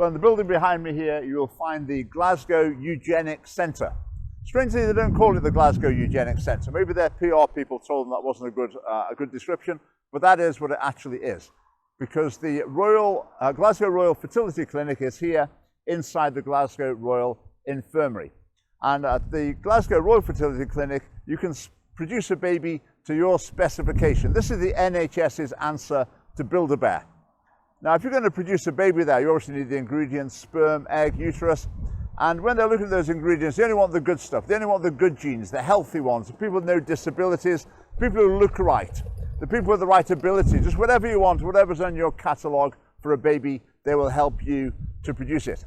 Well, in the building behind me here, you'll find the Glasgow Eugenics Centre. Strangely, they don't call it the Glasgow Eugenics Centre. Maybe their PR people told them that wasn't a good description, but that is what it actually is. Because the Glasgow Royal Fertility Clinic is here inside the Glasgow Royal Infirmary. And at the Glasgow Royal Fertility Clinic, you can produce a baby to your specification. This is the NHS's answer to Build-A-Bear. Now, if you're going to produce a baby there, you obviously need the ingredients: sperm, egg, uterus. And when they're looking at those ingredients, they only want the good stuff. They only want the good genes, the healthy ones, the people with no disabilities, people who look right, the people with the right ability. Just whatever you want, whatever's on your catalogue for a baby, they will help you to produce it.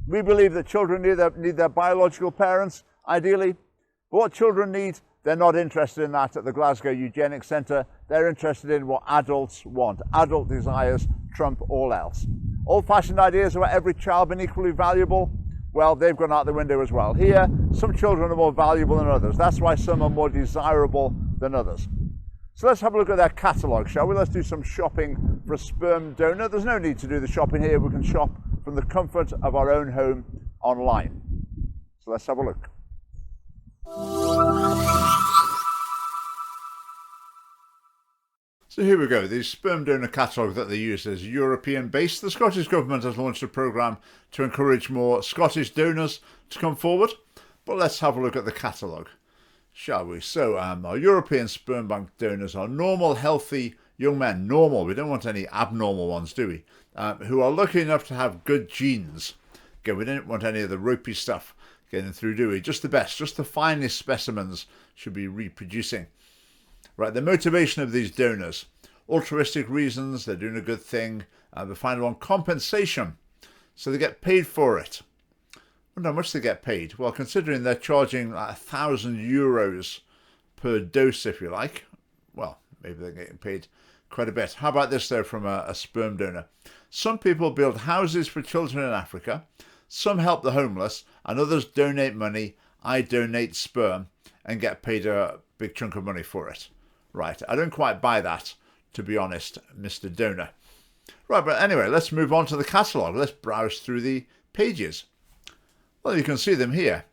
We believe that children need their biological parents, ideally. But what children need, they're not interested in that at the Glasgow Eugenics Centre. They're interested in what adults want. Adult desires trump all else. Old-fashioned ideas about every child being equally valuable, well, they've gone out the window as well. Here, some children are more valuable than others. That's why some are more desirable than others. So let's have a look at their catalogue, shall we? Let's do some shopping for a sperm donor. There's no need to do the shopping here. We can shop from the comfort of our own home online. So let's have a look. So here we go, the sperm donor catalogue that they use is European-based. The Scottish Government has launched a programme to encourage more Scottish donors to come forward. But let's have a look at the catalogue, shall we? So our European sperm bank donors are normal, healthy young men. Normal, we don't want any abnormal ones, do we? Who are lucky enough to have good genes. Again, we don't want any of the ropey stuff getting through, do we? Just the best, just the finest specimens should be reproducing. Right, the motivation of these donors: altruistic reasons, they're doing a good thing, the final one, compensation, so they get paid for it. I wonder how much they get paid. Well, considering they're charging like €1,000 per dose, if you like, well, maybe they're getting paid quite a bit. How about this, though, from a sperm donor? Some people build houses for children in Africa, some help the homeless, and others donate money. I donate sperm and get paid a big chunk of money for it. Right, I don't quite buy that, to be honest, Mr. Donor. Right, but anyway, let's move on to the catalogue. Let's browse through the pages. Well, you can see them here.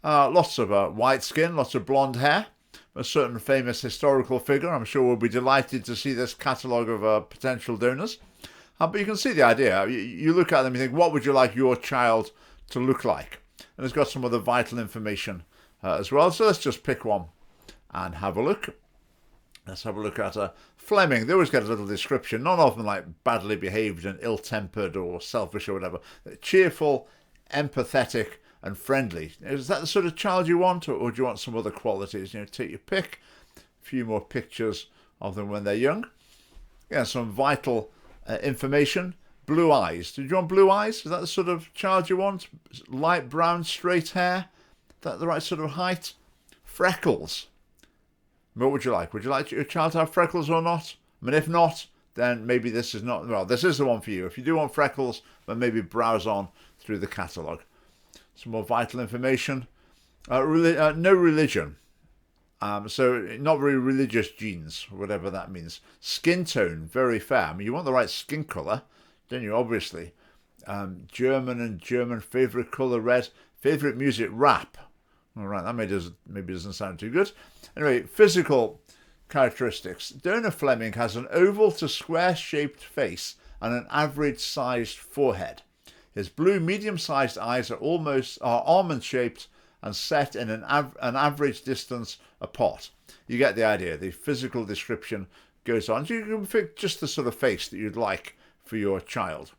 Lots of white skin, lots of blonde hair. A certain famous historical figure. I'm sure we'll be delighted to see this catalogue of potential donors. But you can see the idea. You look at them, you think, what would you like your child to look like? And it's got some other vital information as well. So let's just pick one and have a look. Let's have a look at Fleming. They always get a little description. None of them like badly behaved and ill-tempered or selfish or whatever. Cheerful, empathetic and friendly. Is that the sort of child you want, or do you want some other qualities? You know, take your pick. A few more pictures of them when they're young. Yeah, some vital information. Blue eyes. Did you want blue eyes? Is that the sort of child you want? Light brown, straight hair? Is that the right sort of height? Freckles. What would you like? Would you like your child to have freckles or not? I mean, if not, then maybe this is not, well, this is the one for you. If you do want freckles, then maybe browse on through the catalogue. Some more vital information. No religion. So not very religious genes, whatever that means. Skin tone, very fair. I mean, you want the right skin colour, don't you? Obviously. German favourite colour, red. Favourite music, rap. All right, that maybe doesn't sound too good. Anyway, physical characteristics. Donor Fleming has an oval to square-shaped face and an average-sized forehead. His blue medium-sized eyes are almond-shaped and set in an average distance apart. You get the idea. The physical description goes on. You can pick just the sort of face that you'd like for your child.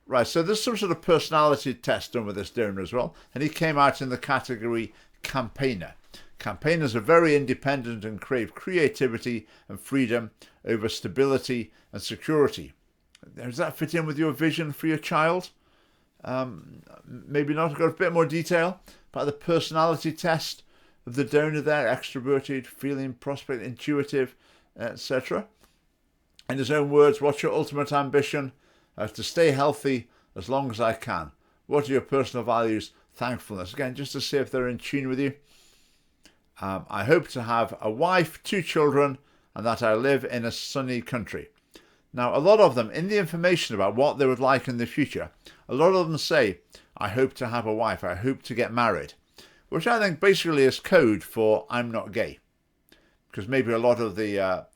Right, so there's some sort of personality test done with this donor as well, and he came out in the category campaigner. Campaigners are very independent and crave creativity and freedom over stability and security. Does that fit in with your vision for your child? Maybe not. I've got a bit more detail about the personality test of the donor there: extroverted, feeling, prospect, intuitive, etc. In his own words, what's your ultimate ambition? To stay healthy as long as I can. What are your personal values? Thankfulness. Again, just to see if they're in tune with you. I hope to have a wife, 2 children, and that I live in a sunny country. Now, a lot of them, in the information about what they would like in the future, a lot of them say, I hope to have a wife, I hope to get married, which I think basically is code for I'm not gay. Because maybe a lot of the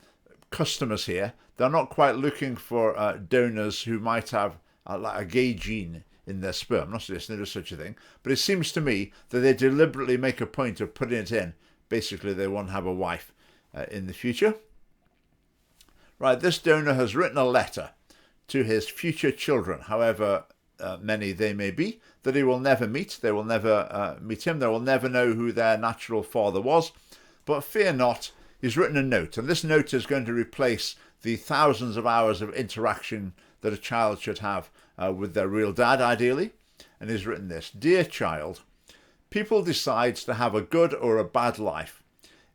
customers here, they're not quite looking for donors who might have like a gay gene in their sperm. I'm not suggesting there's such a thing, but it seems to me that they deliberately make a point of putting it in. Basically, they want to have a wife in the future. Right, this donor has written a letter to his future children, however many they may be, that he will never meet. They will never meet him. They will never know who their natural father was. But fear not, he's written a note, and this note is going to replace the thousands of hours of interaction that a child should have with their real dad, ideally. And he's written this: Dear child, people decide to have a good or a bad life.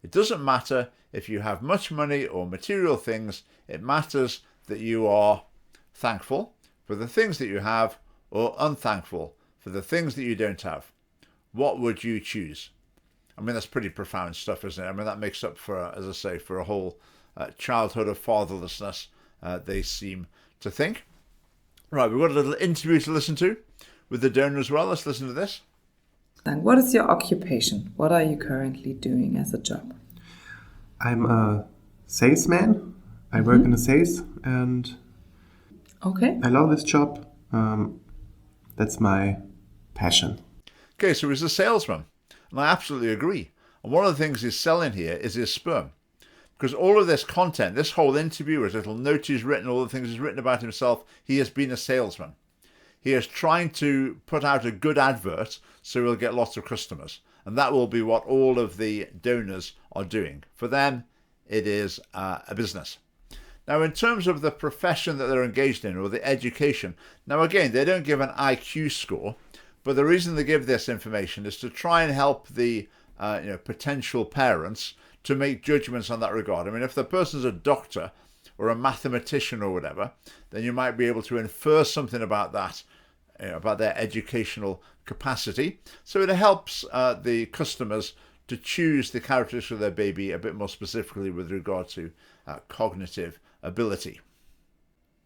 It doesn't matter if you have much money or material things. It matters that you are thankful for the things that you have or unthankful for the things that you don't have. What would you choose? I mean, that's pretty profound stuff, isn't it? I mean, that makes up for, as I say, for a whole childhood of fatherlessness, they seem to think. Right, we've got a little interview to listen to with the donor as well. Let's listen to this. What is your occupation? What are you currently doing as a job? I'm a salesman. I work in the sales, and Okay. I love this job. That's my passion. Okay, so he's a salesman, and I absolutely agree. And one of the things he's selling here is his sperm. Because all of this content, this whole interview, his little note he's written, all the things he's written about himself, he has been a salesman. He is trying to put out a good advert so he'll get lots of customers. And that will be what all of the donors are doing. For them, it is a business. Now, in terms of the profession that they're engaged in, or the education, now again, they don't give an IQ score, but the reason they give this information is to try and help the potential parents to make judgments on that regard. I mean, if the person's a doctor or a mathematician or whatever, then you might be able to infer something about that, about their educational capacity. So it helps the customers to choose the characteristics of their baby a bit more specifically with regard to cognitive ability.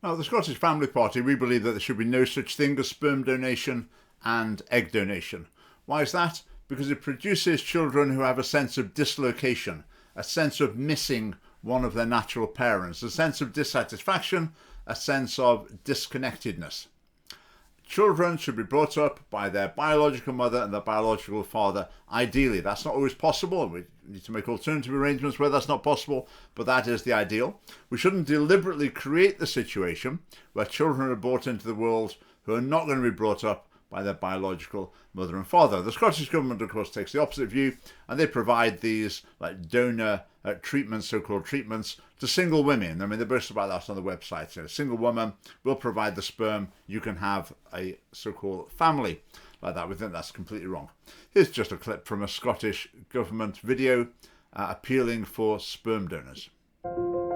Now, the Scottish Family Party, we believe that there should be no such thing as sperm donation and egg donation. Why is that? Because it produces children who have a sense of dislocation, a sense of missing one of their natural parents, a sense of dissatisfaction, a sense of disconnectedness. Children should be brought up by their biological mother and their biological father. Ideally, that's not always possible. We need to make alternative arrangements where that's not possible, but that is the ideal. We shouldn't deliberately create the situation where children are brought into the world who are not going to be brought up by their biological mother and father. The Scottish Government, of course, takes the opposite view, and they provide these like donor treatments, so-called treatments, to single women. I mean, they boast about that on the website. So a single woman will provide the sperm. You can have a so-called family like that. We think that's completely wrong. Here's just a clip from a Scottish Government video appealing for sperm donors.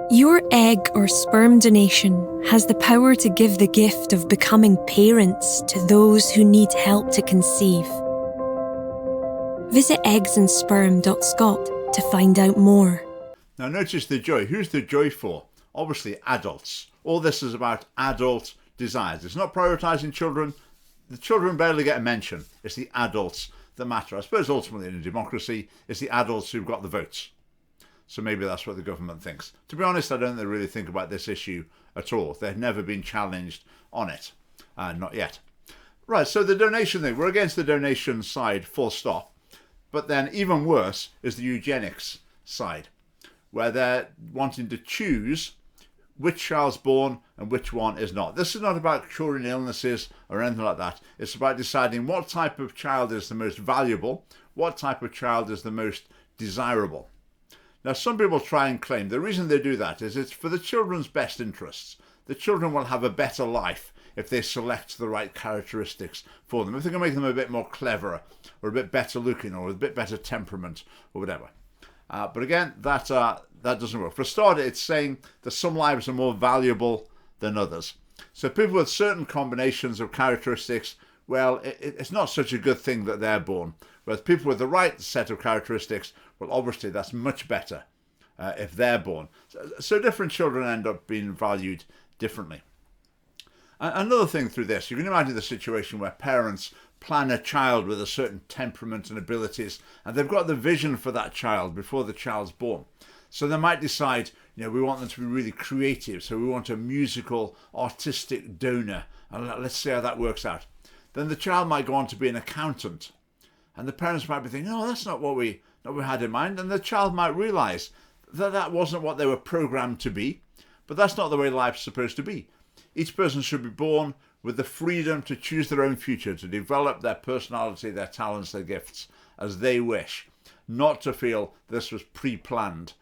Your egg or sperm donation has the power to give the gift of becoming parents to those who need help to conceive. Visit eggsandsperm.scot to find out more. Now notice the joy. Who's the joy for? Obviously adults. All this is about adult desires. It's not prioritising children. The children barely get a mention. It's the adults that matter. I suppose ultimately in a democracy, it's the adults who've got the votes. So maybe that's what the government thinks. To be honest, I don't think they really think about this issue at all. They've never been challenged on it. Not yet. Right, so the donation thing. We're against the donation side, full stop. But then even worse is the eugenics side, where they're wanting to choose which child's born and which one is not. This is not about curing illnesses or anything like that. It's about deciding what type of child is the most valuable, what type of child is the most desirable. Now, some people try and claim the reason they do that is it's for the children's best interests. The children will have a better life if they select the right characteristics for them. If they can make them a bit more clever or a bit better looking or with a bit better temperament or whatever. But again, that doesn't work. For a start, it's saying that some lives are more valuable than others. So people with certain combinations of characteristics, well, it's not such a good thing that they're born. Whereas people with the right set of characteristics, well, obviously that's much better if they're born. So different children end up being valued differently. Another thing through this, you can imagine the situation where parents plan a child with a certain temperament and abilities, and they've got the vision for that child before the child's born. So they might decide, we want them to be really creative, so we want a musical, artistic donor, and let's see how that works out. Then the child might go on to be an accountant, and the parents might be thinking, no, that's not what we had in mind, and the child might realise that that wasn't what they were programmed to be, but that's not the way life's supposed to be. Each person should be born with the freedom to choose their own future, to develop their personality, their talents, their gifts as they wish, not to feel this was pre-planned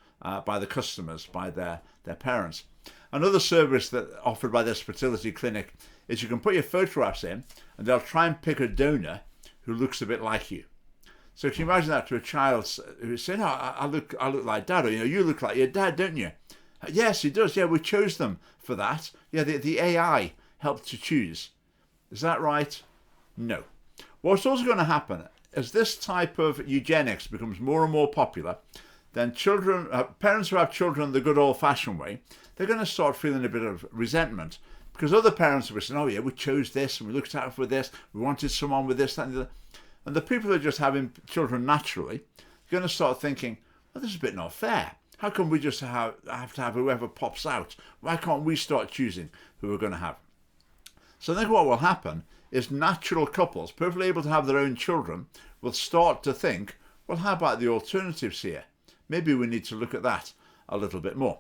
by the customers, by their parents. Another service that offered by this fertility clinic is you can put your photographs in and they'll try and pick a donor who looks a bit like you. So can you imagine that to a child who's saying, I look like Dad, or you look like your dad, don't you? Yes, he does. Yeah, we chose them for that. Yeah, the AI helped to choose. Is that right? No. What's also going to happen as this type of eugenics becomes more and more popular, then parents who have children the good old-fashioned way, they're going to start feeling a bit of resentment because other parents will be saying, oh yeah, we chose this and we looked out for this, we wanted someone with this, that, and the other. And the people who are just having children naturally are going to start thinking, well, this is a bit not fair. How come we just have to have whoever pops out? Why can't we start choosing who we're going to have? So I think what will happen is natural couples, perfectly able to have their own children, will start to think, well, how about the alternatives here? Maybe we need to look at that a little bit more.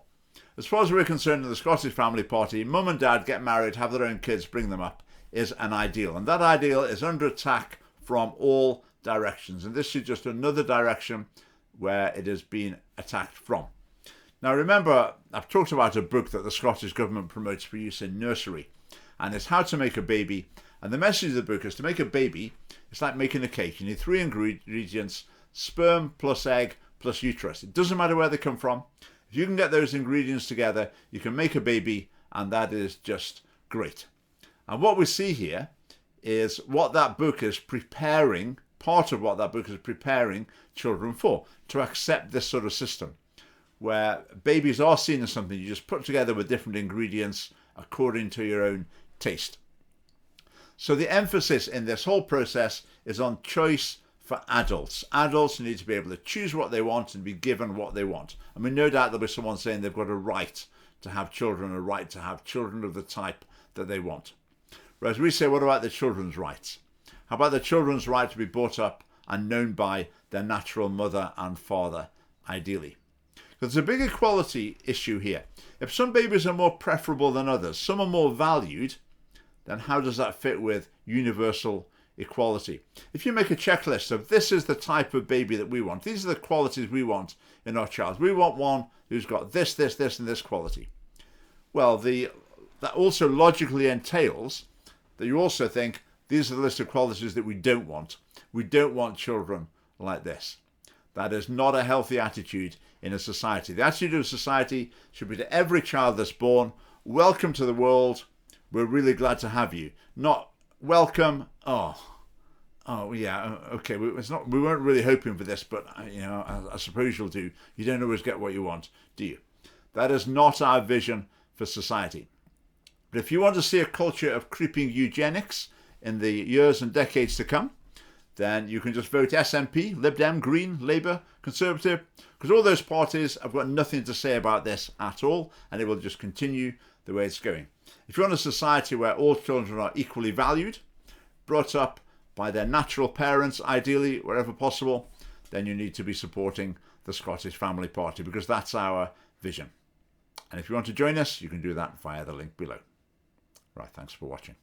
As far as we're concerned in the Scottish Family Party, mum and dad get married, have their own kids, bring them up, is an ideal. And that ideal is under attack from all directions. And this is just another direction where it is being attacked from. Now remember, I've talked about a book that the Scottish Government promotes for use in nursery, and it's How to Make a Baby. And the message of the book is to make a baby, it's like making a cake. You need 3 ingredients, sperm plus egg plus uterus. It doesn't matter where they come from. If you can get those ingredients together, you can make a baby, and that is just great. And what we see here is what that book is preparing, part of what that book is preparing children for, to accept this sort of system, where babies are seen as something you just put together with different ingredients according to your own taste. So the emphasis in this whole process is on choice for adults. Adults need to be able to choose what they want and be given what they want. I mean, no doubt there'll be someone saying they've got a right to have children, a right to have children of the type that they want. Whereas we say, what about the children's rights? How about the children's right to be brought up and known by their natural mother and father, ideally? Because there's a big equality issue here. If some babies are more preferable than others, some are more valued, then how does that fit with universal equality? If you make a checklist of this is the type of baby that we want, these are the qualities we want in our child. We want one who's got this, this, this, and this quality. Well, that also logically entails that you also think these are the list of qualities that we don't want. We don't want children like this. That is not a healthy attitude in a society. The attitude of society should be to every child that's born, welcome to the world, we're really glad to have you. Not welcome, oh yeah, okay, we weren't really hoping for this, but I suppose you'll do. You don't always get what you want, do you? That is not our vision for society. But if you want to see a culture of creeping eugenics in the years and decades to come, then you can just vote SNP, Lib Dem, Green, Labour, Conservative, because all those parties have got nothing to say about this at all, and it will just continue the way it's going. If you want a society where all children are equally valued, brought up by their natural parents, ideally, wherever possible, then you need to be supporting the Scottish Family Party, because that's our vision. And if you want to join us, you can do that via the link below. Right, thanks for watching.